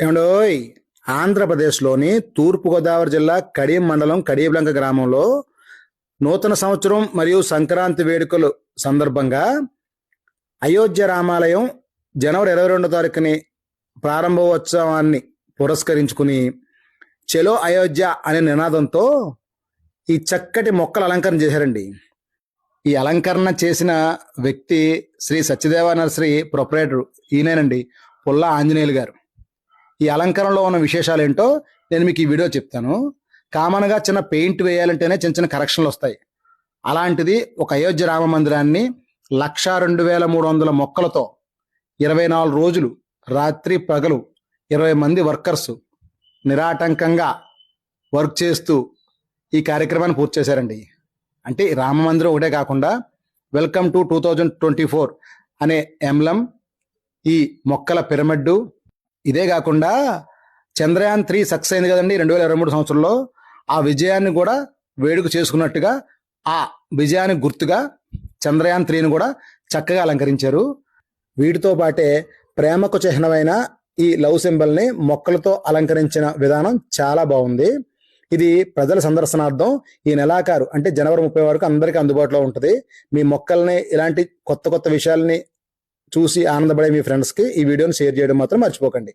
ఏమండోయ్, ఆంధ్రప్రదేశ్లోని తూర్పుగోదావరి జిల్లా కడియం మండలం కడియబ్లంక గ్రామంలో నూతన సంవత్సరం మరియు సంక్రాంతి వేడుకలు సందర్భంగా అయోధ్య రామాలయం జనవరి 22వ తారీఖుని ప్రారంభోత్సవాన్ని పురస్కరించుకుని చెలో అయోధ్య అనే నినాదంతో ఈ చక్కటి మొక్కల అలంకరణ చేశారండి. ఈ అలంకరణ చేసిన వ్యక్తి శ్రీ సత్యదేవ నర్సరీ ప్రొపరేటర్ ఈయనేనండి, పుల్లా ఆంజనేయులు గారు. ఈ అలంకరణలో ఉన్న విశేషాలు ఏంటో నేను మీకు ఈ వీడియో చెప్తాను. కామన్గా చిన్న పెయింట్ వేయాలంటేనే చిన్న చిన్న కరెక్షన్లు వస్తాయి. అలాంటిది ఒక అయోధ్య రామ మందిరాన్ని 1,02,300 మొక్కలతో 24 రోజులు రాత్రి పగలు 20 మంది వర్కర్స్ నిరాటంకంగా వర్క్ చేస్తూ ఈ కార్యక్రమాన్ని పూర్తి చేశారండి. అంటే రామ మందిరం ఒకటే కాకుండా వెల్కమ్ టు 2024 అనే ఎంబ్లం, ఈ మొక్కల పిరమిడ్, ఇదే కాకుండా చంద్రయాన్ 3 సక్సెస్ అయింది కదండి 2023 సంవత్సరంలో. ఆ విజయాన్ని కూడా వేడుక చేసుకున్నట్టుగా ఆ విజయానికి గుర్తుగా చంద్రయాన్ 3ని కూడా చక్కగా అలంకరించారు. వీటితో పాటే ప్రేమకు చిహ్నమైన ఈ లవ్ సింబల్ని మొక్కలతో అలంకరించిన విధానం చాలా బాగుంది. ఇది ప్రజల సందర్శనార్థం ఈ నెలాఖరు అంటే జనవరి 30 వరకు అందరికీ అందుబాటులో ఉంటుంది. మీ మొక్కల్ని ఇలాంటి కొత్త కొత్త విషయాల్ని చూసి ఆనందపడే మీ ఫ్రెండ్స్కి ఈ వీడియోని షేర్ చేయడం మాత్రం మర్చిపోకండి.